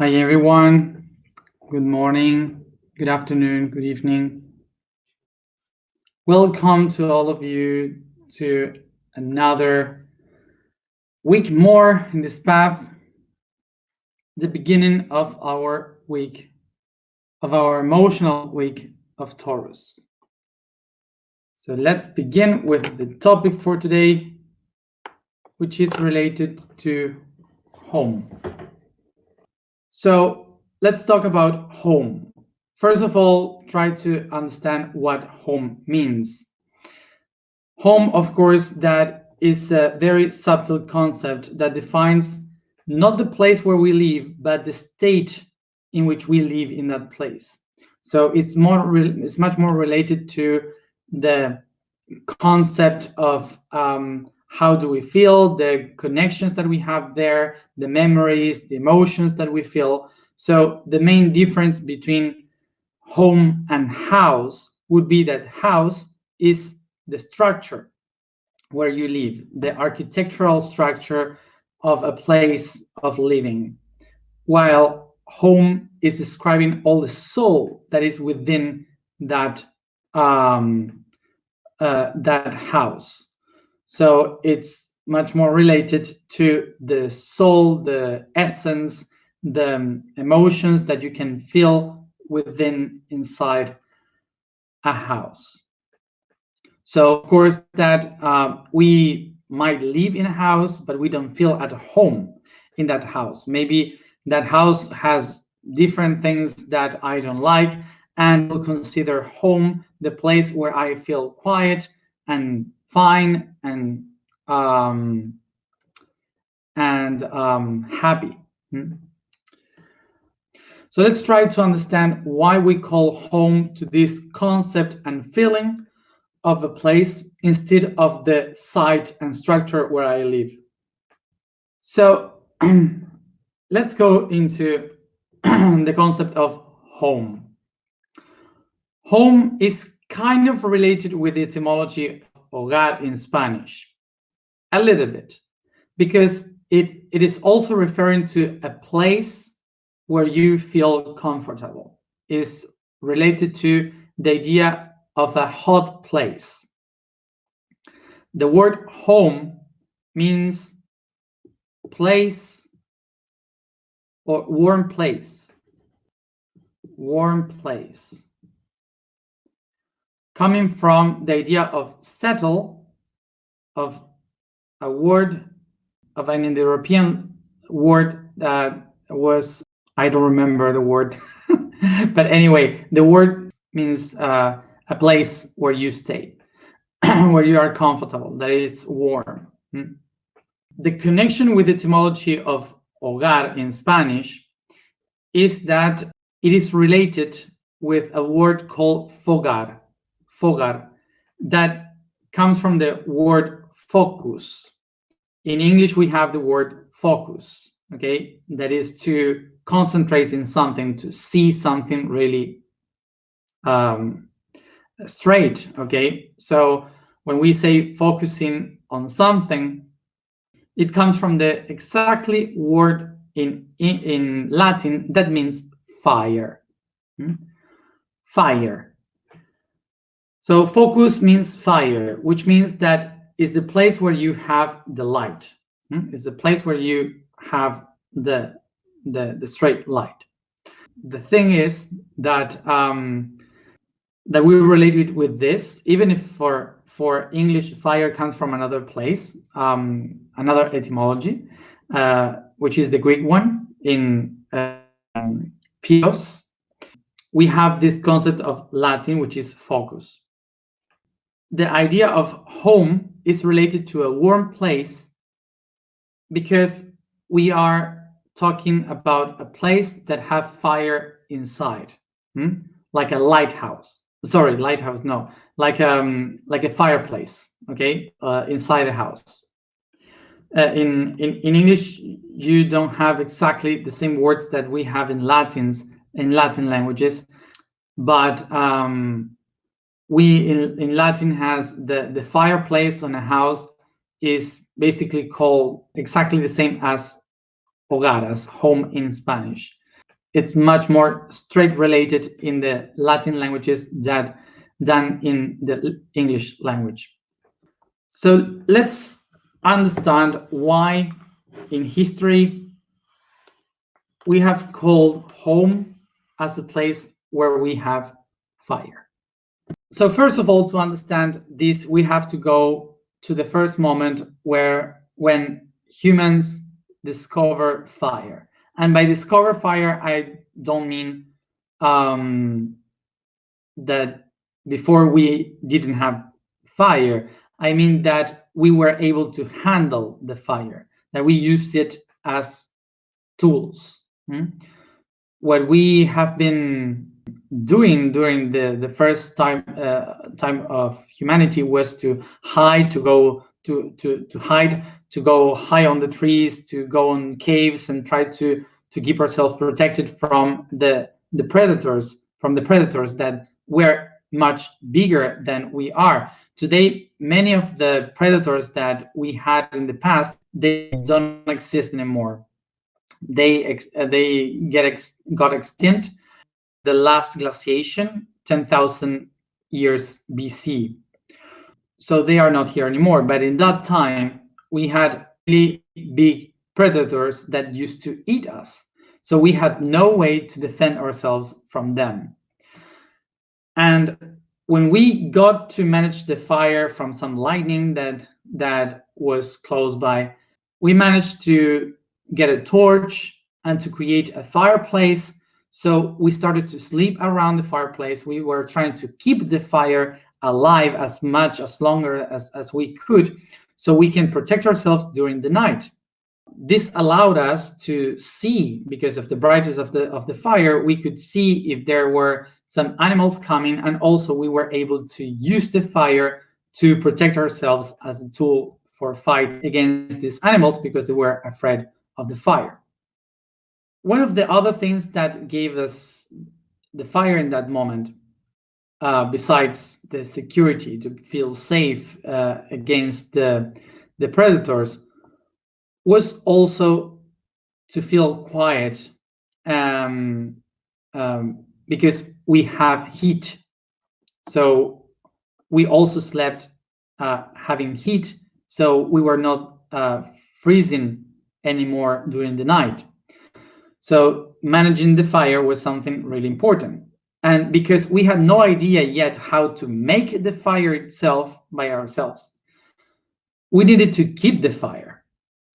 Hi everyone, good morning, good afternoon, good evening. Welcome to all of you to another week more in this path, the beginning of our week, of our emotional week of Taurus. So let's begin with the topic for today, which is related to home. So let's talk about home. First of all, try to understand what home means. Home, of course, that is a very subtle concept that defines not the place where we live, but the state in which we live in that place. So it's much more related to the concept of how do we feel, the connections that we have there, the memories, the emotions that we feel. So the main difference between home and house would be that house is the structure where you live, the architectural structure of a place of living, while home is describing all the soul that is within that that house. So it's much more related to the soul, the essence, the emotions that you can feel within inside a house. So of course that we might live in a house, but we don't feel at home in that house. Maybe that house has different things that I don't like, and will consider home the place where I feel quiet and fine and happy. So let's try to understand why we call home to this concept and feeling of a place instead of the site and structure where I live. So let's go into the concept of home. Home is kind of related with the etymology of hogar in Spanish, a little bit, because it is also referring to a place where you feel comfortable. Is related to the idea of a hot place. The word home means place or warm place. Warm place. Coming from the idea of settle, of a word, of an Indo-European word that was, I don't remember the word, but anyway, the word means a place where you stay, where you are comfortable, that is warm. The connection with the etymology of hogar in Spanish is that it is related with a word called fogar, that comes from the word focus. In English, we have the word focus, okay? That is to concentrate in something, to see something really straight, okay? So when we say focusing on something, it comes from the exactly word in Latin that means fire. Fire. So focus means fire, which means that is the place where you have the light. It's the place where you have the straight light. The thing is that that we related with this, even if for English fire comes from another place, another etymology, which is the Greek one in Pios. We have this concept of Latin, which is focus. The idea of home is related to a warm place because we are talking about a place that have fire inside, like a lighthouse. Sorry, lighthouse, no, like a fireplace, okay, inside a house. In English, you don't have exactly the same words that we have in Latin languages, but we in Latin has the fireplace on a house is basically called exactly the same as hogar, as home in Spanish. it's much more straight related in the Latin languages than in the English language. So let's understand why in history we have called home as the place where we have fire. So first of all, to understand this, we have to go to the first moment when humans discover fire. And by discover fire, I don't mean that before we didn't have fire. I mean that we were able to handle the fire, that we used it as tools. What we have been doing during the first time of humanity was to hide, to go hide, to go high on the trees, to go on caves and try to keep ourselves protected from the predators that were much bigger than we are. Today, many of the predators that we had in the past, they don't exist anymore. They got extinct the last glaciation 10,000 years BC. So they are not here anymore. But in that time, we had really big predators that used to eat us. So we had no way to defend ourselves from them. And when we got to manage the fire from some lightning that was close by, we managed to get a torch and to create a fireplace. So we started to sleep around the fireplace. We were trying to keep the fire alive as longer as we could, so we can protect ourselves during the night. This allowed us to see, because of the brightness of the fire, we could see if there were some animals coming, and also we were able to use the fire to protect ourselves as a tool for fight against these animals because they were afraid of the fire. One of the other things that gave us the fire in that moment, besides the security, to feel safe against the predators, was also to feel quiet, because we have heat. So we also slept having heat, so we were not freezing anymore during the night. So managing the fire was something really important. And because we had no idea yet how to make the fire itself by ourselves, we needed to keep the fire,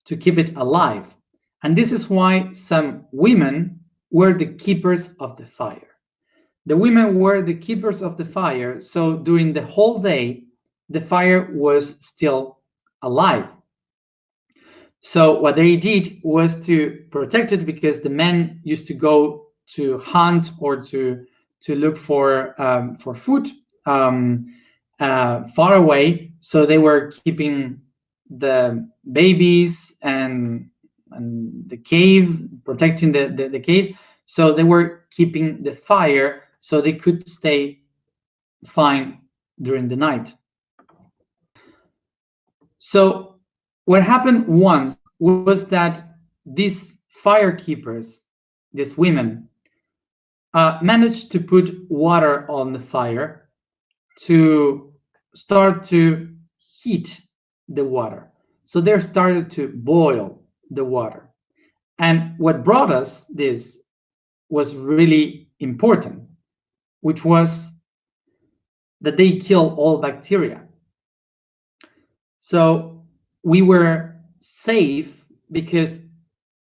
to keep it alive. And this is why some women were the keepers of the fire. The women were the keepers of the fire, so during the whole day, the fire was still alive. So what they did was to protect it, because the men used to go to hunt or to look for food far away. So they were keeping the babies and the cave, protecting the cave. So they were keeping the fire so they could stay fine during the night. So what happened once was that these fire keepers, these women, managed to put water on the fire to start to heat the water. So they started to boil the water. And what brought us this was really important, which was that they kill all bacteria. So we were safe, because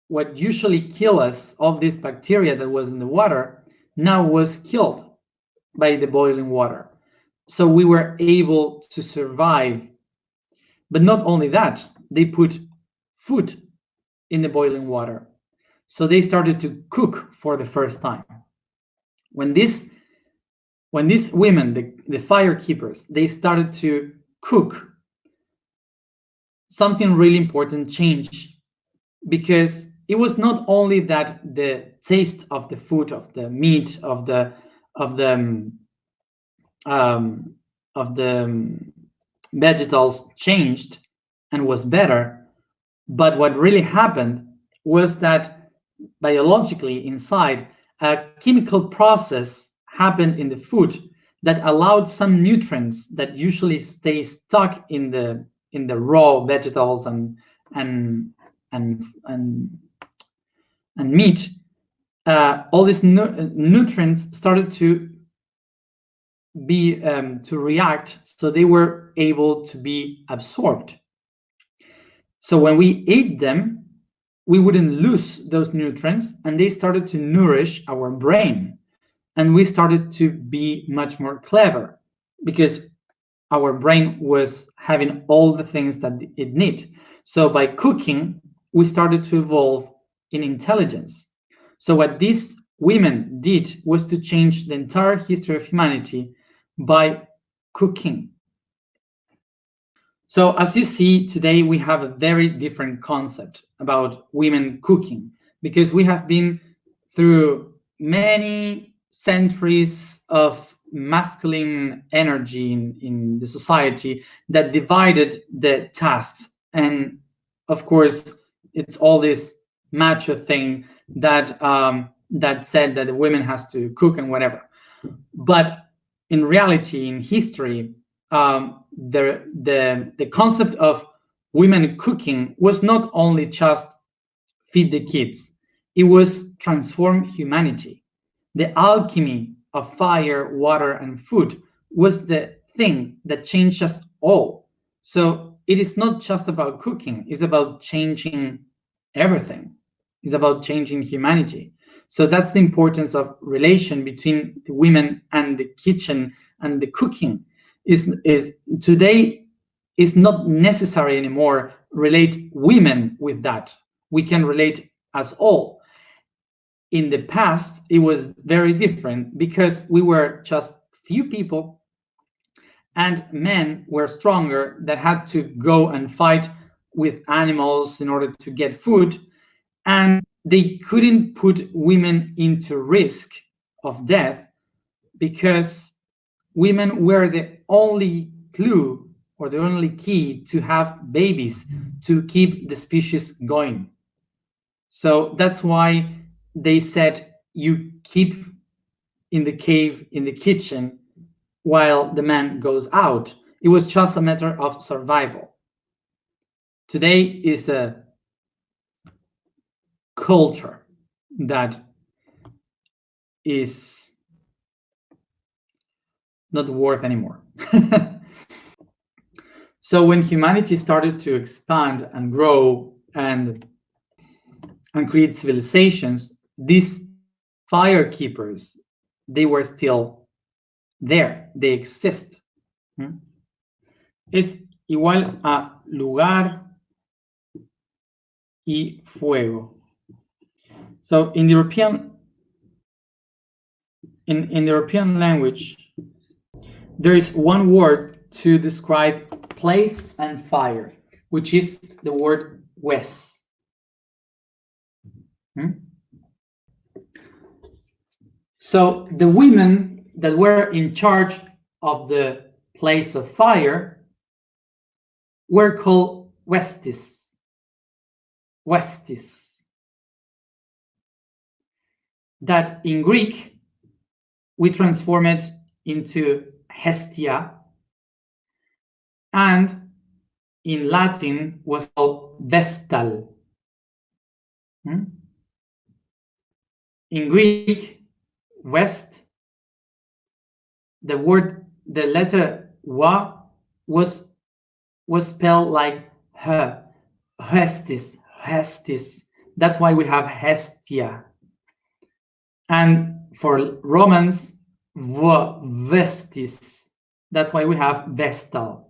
what usually kill us, of this bacteria that was in the water, now was killed by the boiling water. So we were able to survive. But not only that, they put food in the boiling water. So they started to cook for the first time. When these women, the fire keepers, they started to cook, something really important changed, because it was not only that the taste of the food, of the meat, of the vegetables changed and was better, but what really happened was that biologically inside, a chemical process happened in the food that allowed some nutrients that usually stay stuck in the raw vegetables and and meat. All these nutrients started to be to react, so they were able to be absorbed. So when we ate them, we wouldn't lose those nutrients, and they started to nourish our brain, and we started to be much more clever because our brain was having all the things that it needed. So by cooking, we started to evolve in intelligence. So what these women did was to change the entire history of humanity by cooking. So as you see, today we have a very different concept about women cooking, because we have been through many centuries of masculine energy in the society that divided the tasks. And of course, it's all this macho thing that that said that the women has to cook and whatever. But in reality, in history, the concept of women cooking was not only just feed the kids, it was transform humanity. The alchemy of fire, water, and food was the thing that changed us all. So it is not just about cooking, it's about changing everything. It's about changing humanity. So that's the importance of relation between the women and the kitchen and the cooking. Is today is not necessary anymore relate women with that. We can relate us all. In the past, it was very different because we were just few people, and men were stronger that had to go and fight with animals in order to get food, and they couldn't put women into risk of death because women were the only clue or the only key to have babies, to keep the species going. So that's why they said you keep in the cave, in the kitchen, while the man goes out. It was just a matter of survival. Today is a culture that is not worth anymore. So when humanity started to expand and grow and create civilizations, these fire keepers, they were still there, they exist. Es igual a lugar y fuego. So in the European in the European language, there is one word to describe place and fire, which is the word wes. So the women that were in charge of the place of fire were called westis. Westis. That in Greek, we transform it into Hestia, and in Latin was called Vestal. In Greek, west, the word, the letter wa was spelled like her, Hestis, Hestis. That's why we have Hestia. And for Romans, Vestis. That's why we have Vestal.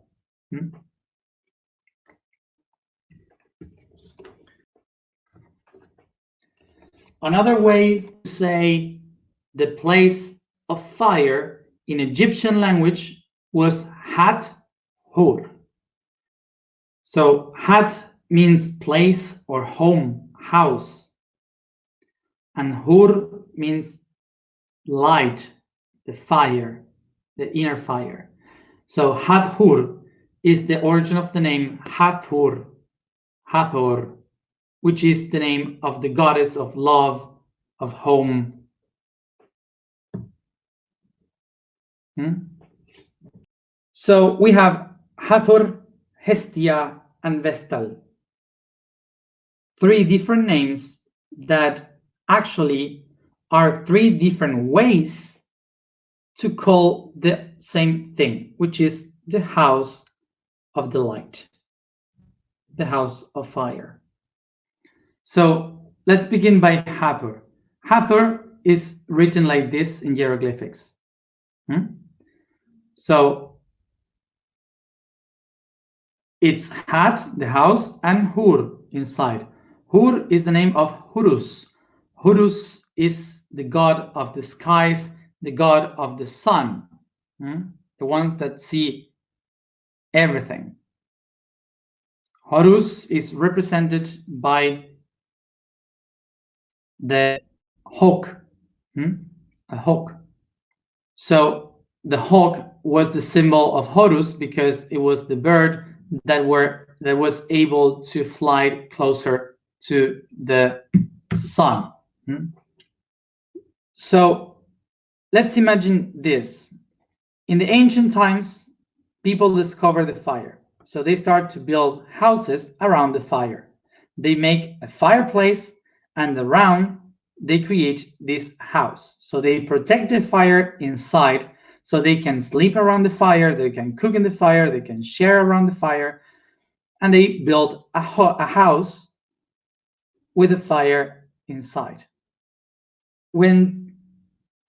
Another way to say the place of fire in Egyptian language was Hat-Hur. So Hat means place or home, house. And Hur means light, the fire, the inner fire. So Hat-Hur is the origin of the name Hathor, Hathor, which is the name of the goddess of love, of home, So we have Hathor, Hestia, and Vestal. 3 different names that actually are 3 different ways to call the same thing, which is the house of the light, the house of fire. So let's begin by Hathor. Hathor is written like this in hieroglyphics. So it's Hat, the house, and Hur inside. Hur is the name of Horus. Horus is the god of the skies, the god of the sun, the ones that see everything. Horus is represented by the hawk, a hawk. So the hawk was the symbol of Horus because it was the bird that was able to fly closer to the sun. So let's imagine this. In the ancient times, people discover the fire. So they start to build houses around the fire. They make a fireplace, and around they create this house. So they protect the fire inside, so they can sleep around the fire, they can cook in the fire, they can share around the fire, and they build a house with a fire inside. When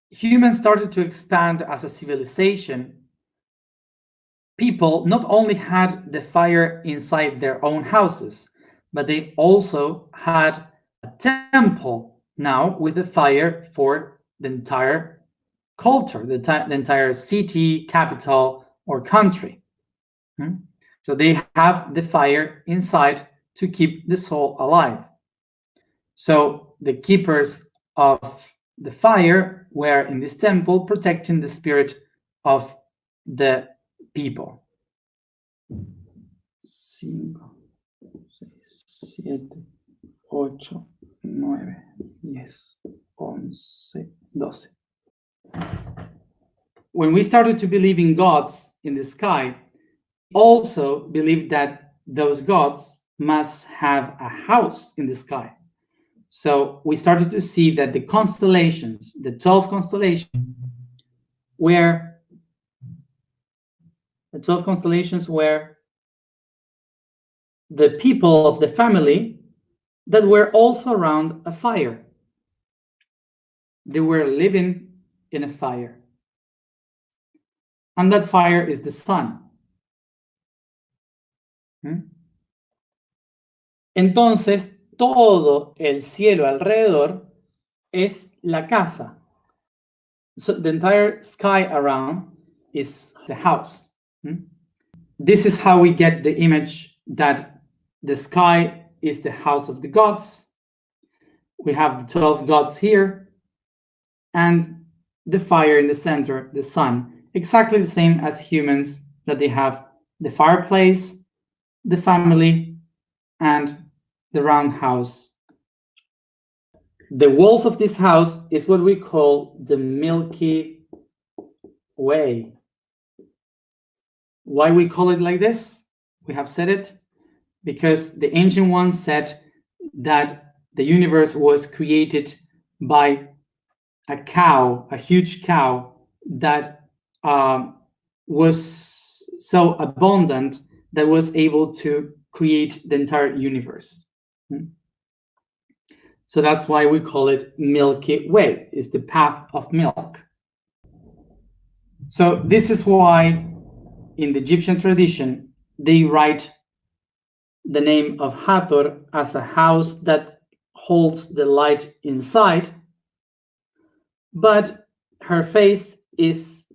humans started to expand as a civilization, people not only had the fire inside their own houses, but they also had a temple now with a fire for the entire culture, the entire city, capital, or country. So they have the fire inside to keep the soul alive. So the keepers of the fire were in this temple protecting the spirit of the people. 5, 6, 7, 8, 9, 10, 11, 12. When we started to believe in gods in the sky, also believed that those gods must have a house in the sky. So we started to see that the constellations, the 12 constellations, were the people of the family that were also around a fire. They were living in a fire. And that fire is the sun. Entonces, todo el cielo alrededor es la casa. So the entire sky around is the house. This is how we get the image that the sky is the house of the gods. We have the 12 gods here, and the fire in the center, the sun, exactly the same as humans, that they have the fireplace, the family, and the round house. The walls of this house is what we call the Milky Way. Why we call it like this? We have said it because the ancient ones said that the universe was created by a cow, a huge cow that was so abundant that was able to create the entire universe. So that's why we call it Milky Way, is the path of milk. So this is why in the Egyptian tradition, they write the name of Hathor as a house that holds the light inside, but her face is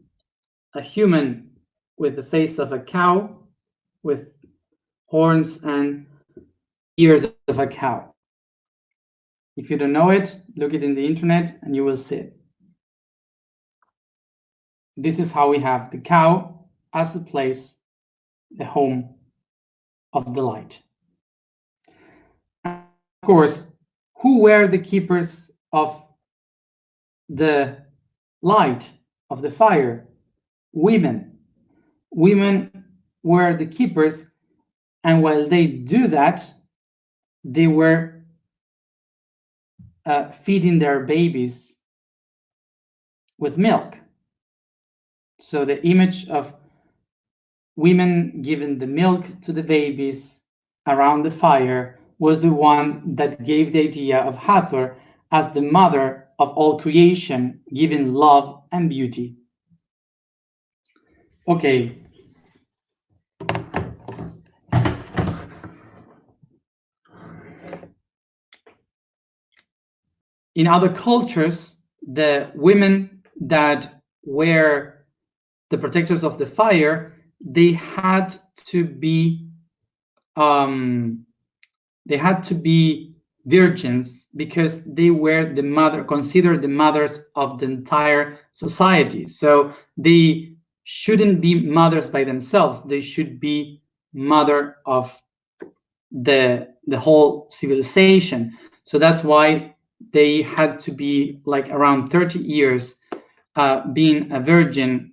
a human with the face of a cow, with horns and ears of a cow. If you don't know it, look it in the internet and you will see it. This is how we have the cow as a place, the home of the light. And of course, who were the keepers of the light, of the fire? women. Women were the keepers, and while they do that, they were feeding their babies with milk. So the image of women giving the milk to the babies around the fire was the one that gave the idea of Hathor as the mother of all creation, giving love and beauty. Okay. In other cultures, the women that were the protectors of the fire, they had to be virgins because they were considered the mothers of the entire society. So they shouldn't be mothers by themselves. They should be mother of the whole civilization. So that's why they had to be like around 30 years being a virgin,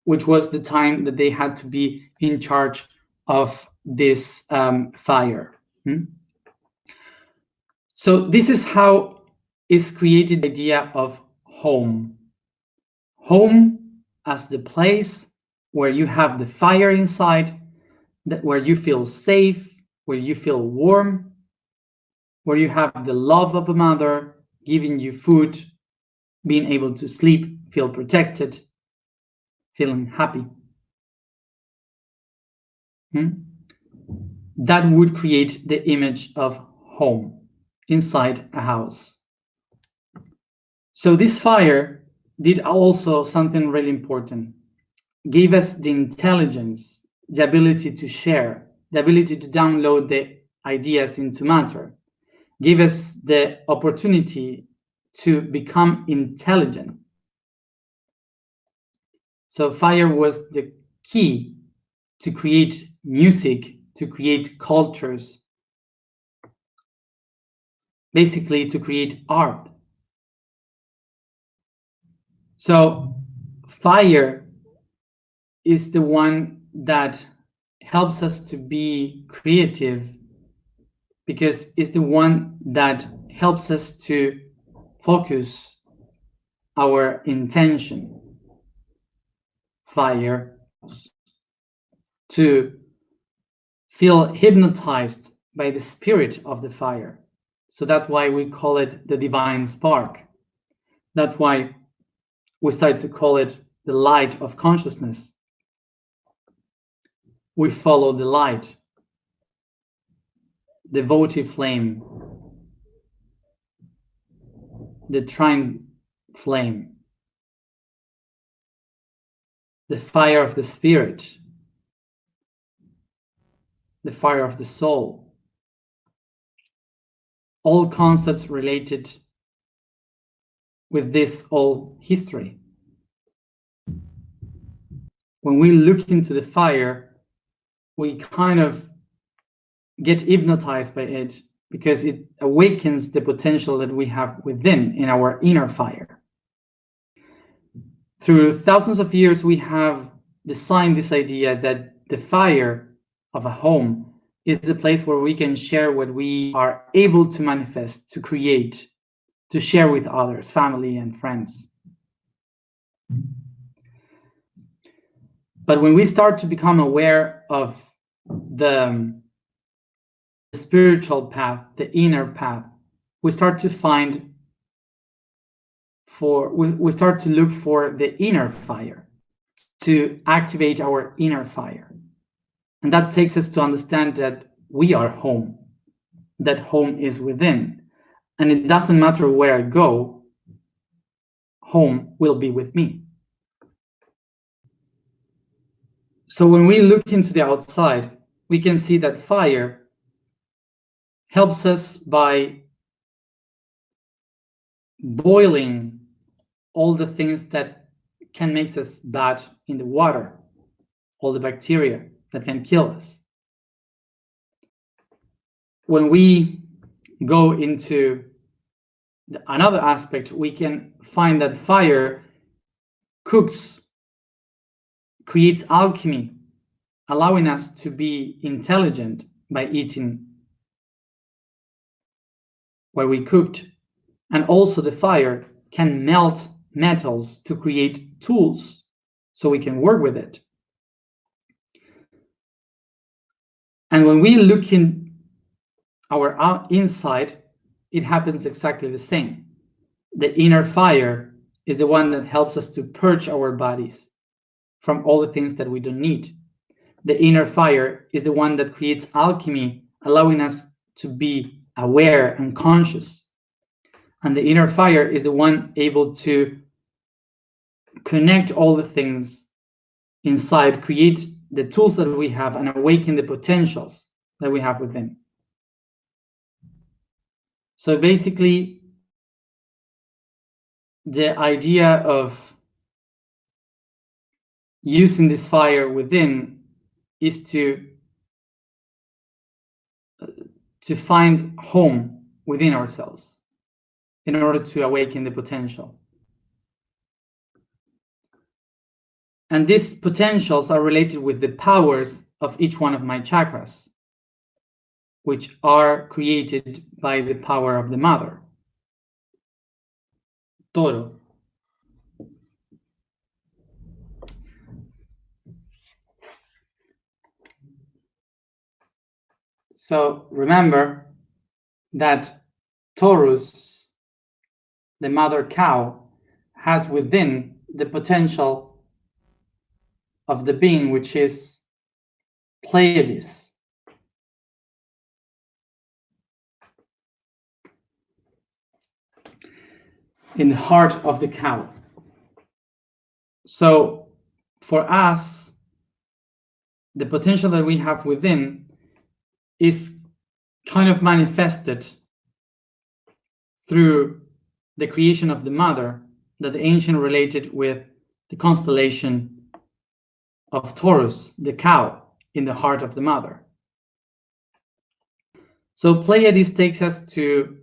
which was the time that they had to be in charge of this fire. So this is how is created the idea of home. Home as the place where you have the fire inside, where you feel safe, where you feel warm, where you have the love of a mother giving you food, being able to sleep, feel protected, feeling happy. That would create the image of home inside a house. So this fire did also something really important. Gave us the intelligence, the ability to share, the ability to download the ideas into matter. Gave us the opportunity to become intelligent. So fire was the key to create music, to create cultures, basically to create art. So fire is the one that helps us to be creative because it's the one that helps us to focus our intention. Fire to feel hypnotized by the spirit of the fire. So that's why we call it the divine spark. That's why we start to call it the light of consciousness. We follow the light, the votive flame, the trine flame, the fire of the spirit, the fire of the soul. All concepts related with this old history. When we look into the fire, we kind of get hypnotized by it because it awakens the potential that we have within in our inner fire. Through thousands of years, we have designed this idea that the fire of a home is the place where we can share what we are able to manifest, to create, to share with others, family and friends. But when we start to become aware of the spiritual path, the inner path, we start to look for the inner fire, to activate our inner fire. And that takes us to understand that we are home, that home is within. And it doesn't matter where I go, home will be with me. So when we look into the outside, we can see that fire helps us by boiling all the things that can make us bad in the water, all the bacteria that can kill us. When we go into another aspect, we can find that fire cooks creates alchemy, allowing us to be intelligent by eating what we cooked. And also the fire can melt metals to create tools so we can work with it. And when we look in our inside, it happens exactly the same. The inner fire is the one that helps us to purge our bodies from all the things that we don't need. The inner fire is the one that creates alchemy, allowing us to be aware and conscious. And the inner fire is the one able to connect all the things inside, create the tools that we have, and awaken the potentials that we have within. So basically, the idea of using this fire within is to find home within ourselves in order to awaken the potential. And these potentials are related with the powers of each one of my chakras, which are created by the power of the mother. Toro. So remember that Taurus, the mother cow, has within the potential of the being, which is Pleiades. In the heart of the cow. So for us, the potential that we have within is kind of manifested through the creation of the mother that the ancient related with the constellation of Taurus, the cow, in the heart of the mother. So Pleiades takes us to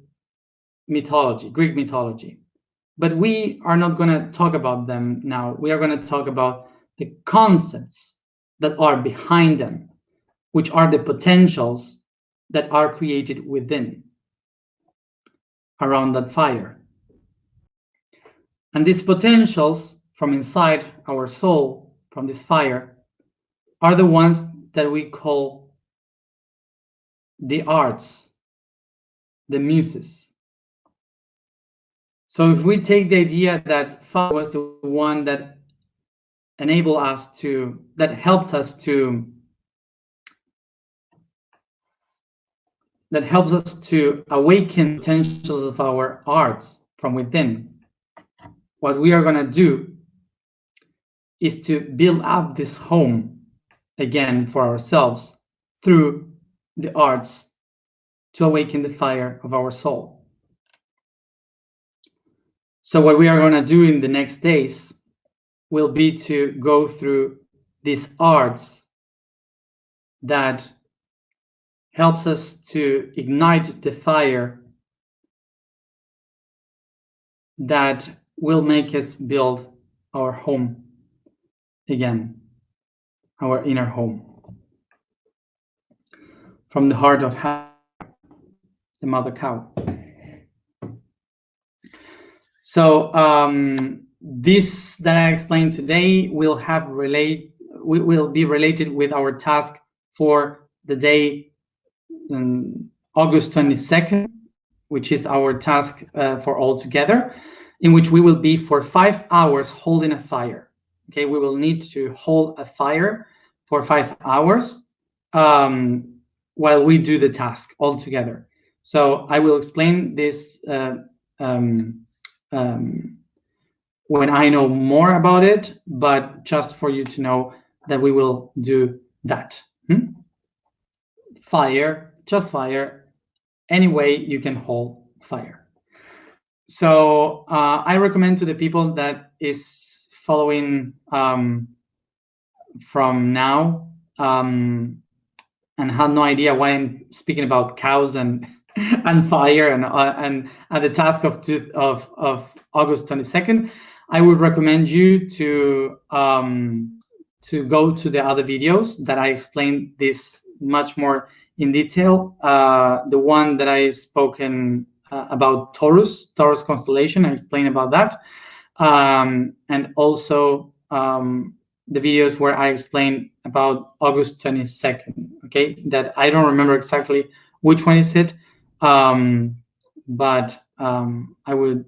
mythology, Greek mythology. But we are not going to talk about them now. We are going to talk about the concepts that are behind them, which are the potentials that are created within, around that fire. And these potentials from inside our soul, from this fire, are the ones that we call the arts, the muses. So if we take the idea that fire was the one that enabled us to, that helped us to awaken potentials of our arts from within, what we are going to do is to build up this home again for ourselves through the arts to awaken the fire of our soul. So what we are going to do in the next days will be to go through these arts that helps us to ignite the fire that will make us build our home again, our inner home, from the heart of the mother cow. So this that I explained today will be related with our task for the day August 22nd, which is our task for all together, in which we will be for 5 hours holding a fire. Okay, we will need to hold a fire for 5 hours while we do the task all together. So I will explain this when I know more about it, but just for you to know that we will do that. Fire, just fire, any way you can hold fire. So I recommend to the people that is following from now and had no idea why I'm speaking about cows and fire and the task of August 22nd, I would recommend you to to go to the other videos that I explained this much more in detail. The one that I spoken about Taurus constellation, I explained about that. And also the videos where I explained about August 22nd, okay? That I don't remember exactly which one is it, but I would,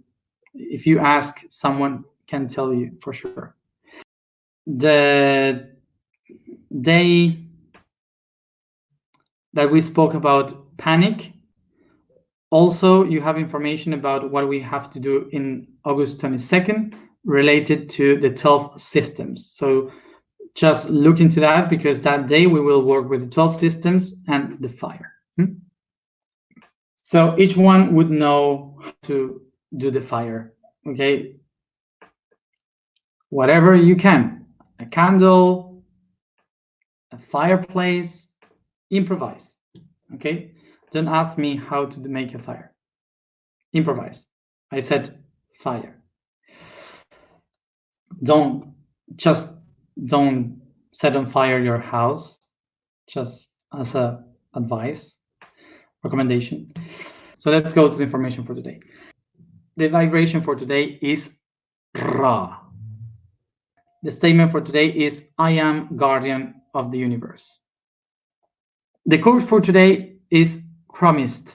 if you ask, someone can tell you for sure. The day that we spoke about panic, also you have information about what we have to do in August 22nd related to the 12 systems. So just look into that, because that day we will work with the 12 systems and the fire. So each one would know how to do the fire, okay? Whatever you can, a candle, a fireplace, improvise, okay? Don't ask me how to make a fire. Improvise. I said fire. Don't set on fire your house, just as a advice, recommendation. So let's go to the information for today. The vibration for today is Ra. The statement for today is, I am guardian of the universe. The quote for today is chromist.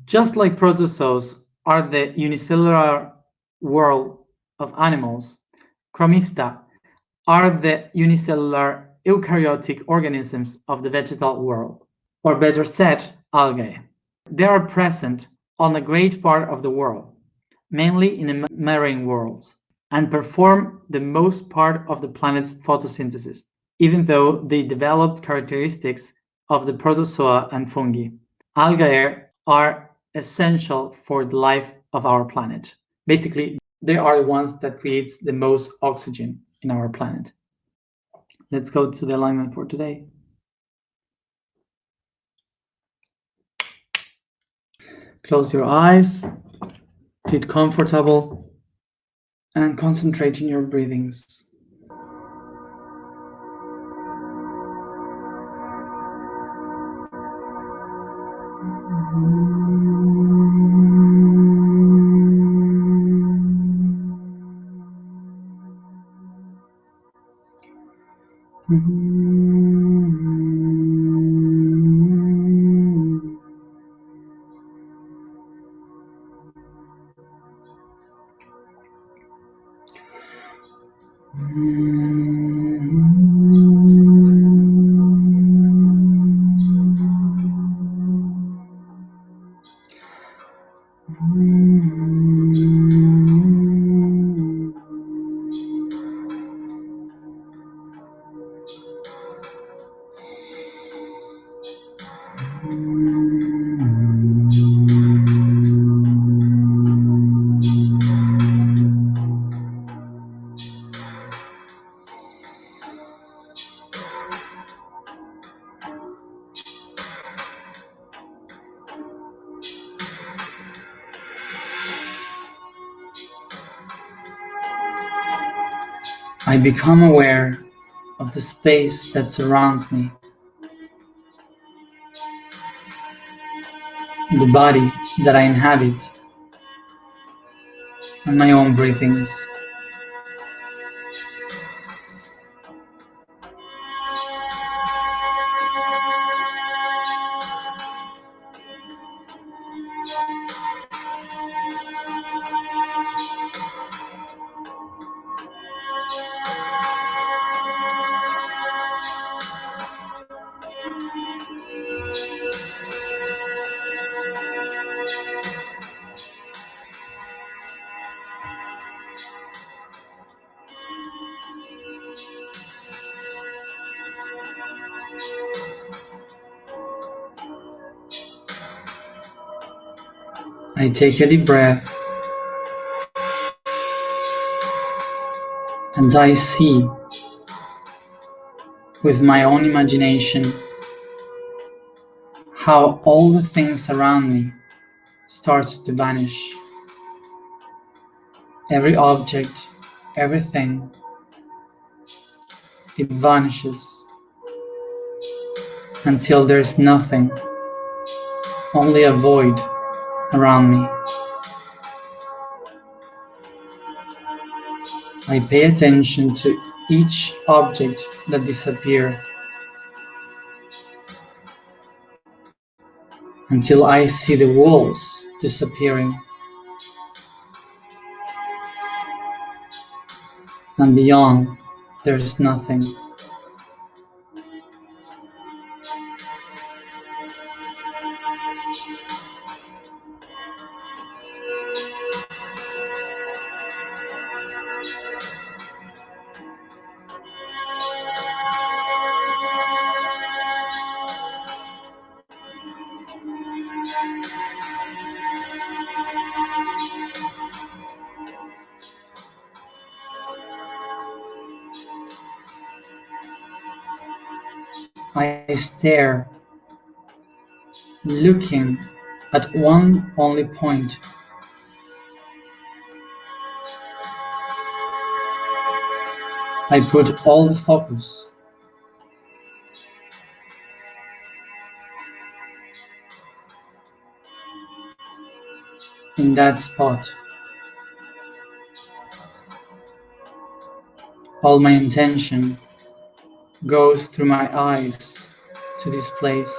Just like protozoas are the unicellular world of animals, chromista are the unicellular eukaryotic organisms of the vegetal world, or better said, algae. They are present on a great part of the world, mainly in the marine world, and perform the most part of the planet's photosynthesis, even though they developed characteristics of the protozoa and fungi. Algae are essential for the life of our planet. Basically, they are the ones that creates the most oxygen in our planet. Let's go to the alignment for today. Close your eyes, sit comfortable, and concentrate in your breathings. I become aware of the space that surrounds me, the body that I inhabit, and my own breathings. I take a deep breath, and I see with my own imagination how all the things around me starts to vanish. Every object, everything it vanishes until there's nothing, only a void around me. I pay attention to each object that disappears until I see the walls disappearing, and beyond there is nothing. I stare, looking at one only point. I put all the focus in that spot. All my intention goes through my eyes to this place.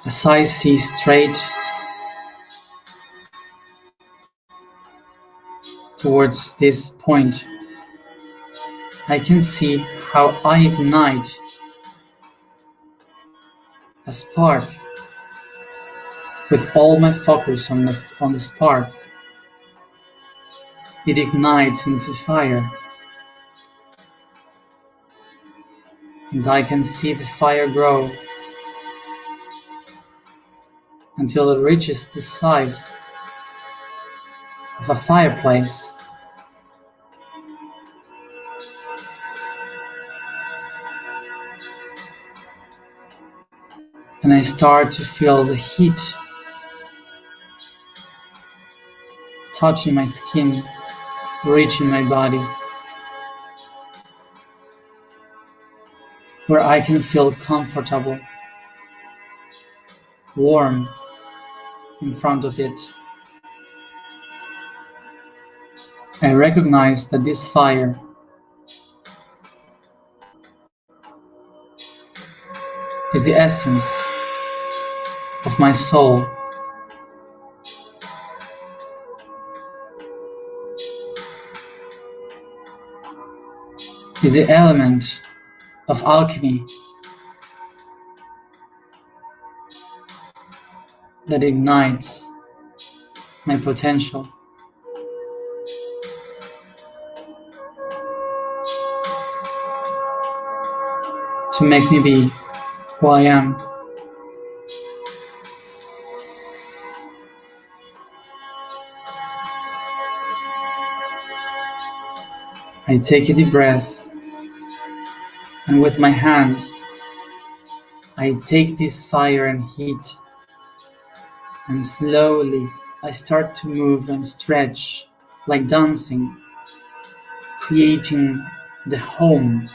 As I see straight towards this point, I can see how I ignite a spark with all my focus on the spark. It ignites into fire, and I can see the fire grow until it reaches the size of a fireplace. And I start to feel the heat touching my skin, reaching my body, where I can feel comfortable, warm in front of it. I recognize that this fire is the essence of my soul. Is the element of alchemy that ignites my potential. To make me be who I am. I take a deep breath, and with my hands, I take this fire and heat, and slowly I start to move and stretch like dancing, creating the home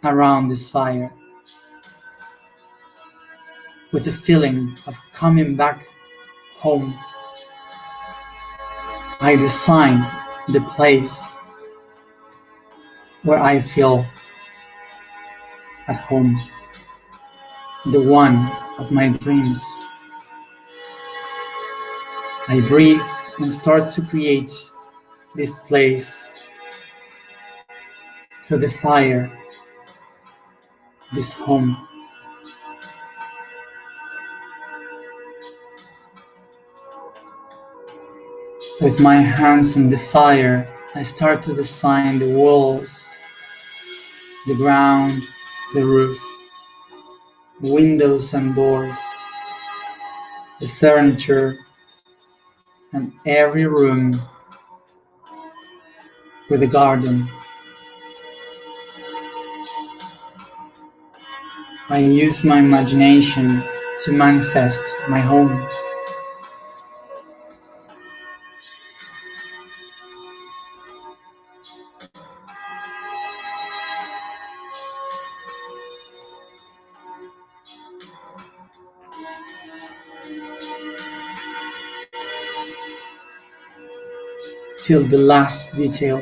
around this fire, with a feeling of coming back home. I design the place where I feel at home, the one of my dreams. I breathe and start to create this place through the fire, this home. With my hands in the fire, I start to design the walls, the ground, the roof, the windows and doors, the furniture, and every room with a garden. I use my imagination to manifest my home. Till the last detail.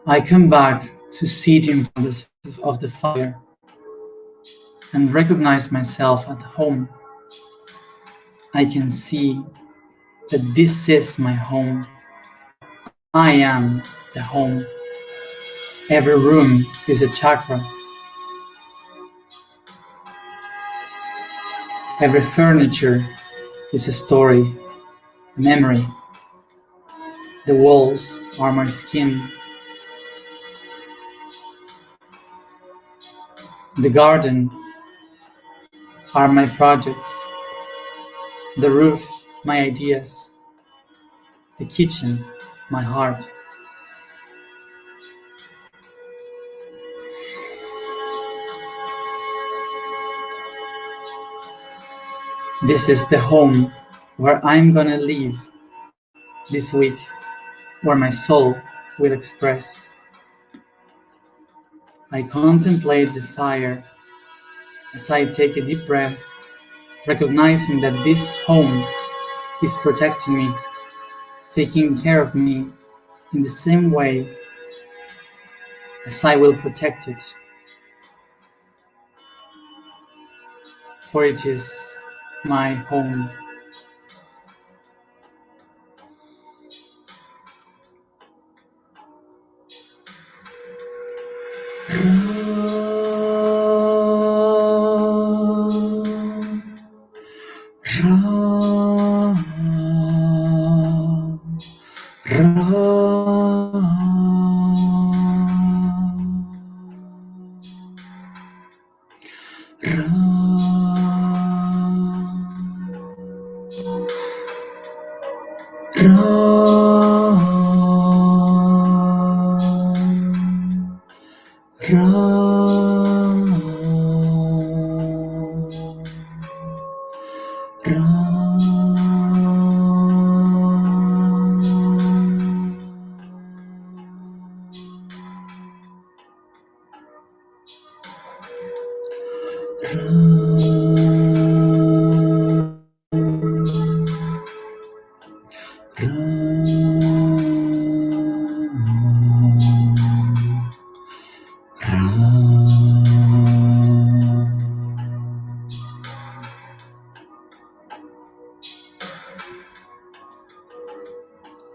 I come back to sit in front of the fire and recognize myself at home. I can see that this is my home. I am the home. Every room is a chakra. Every furniture is a story, a memory. The walls are my skin. The garden are my projects. The roof, my ideas. The kitchen, my heart. This is the home where I'm gonna live this week, where my soul will express. I contemplate the fire as I take a deep breath, recognizing that this home is protecting me, taking care of me in the same way as I will protect it. For it is my home.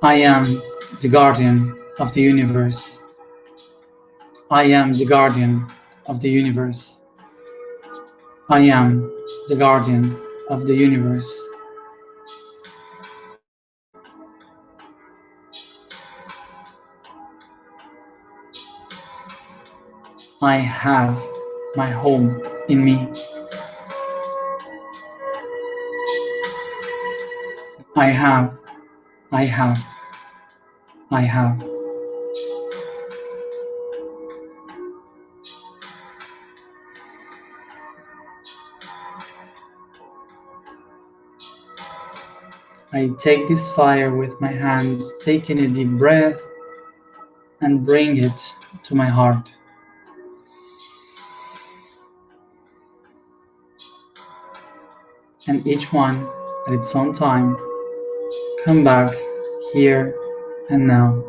I am the guardian of the universe. I am the guardian of the universe. I am the guardian of the universe. I have my home in me. I have. I have. I take this fire with my hands, taking a deep breath, and bring it to my heart. And each one at its own time, come back here and now.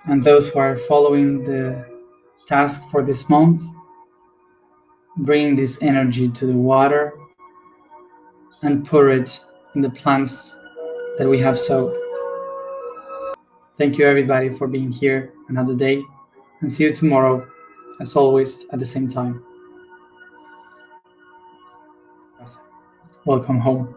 And those who are following the task for this month, bring this energy to the water and pour it in the plants that we have sowed. Thank you everybody for being here another day, and see you tomorrow, as always, at the same time. Welcome home.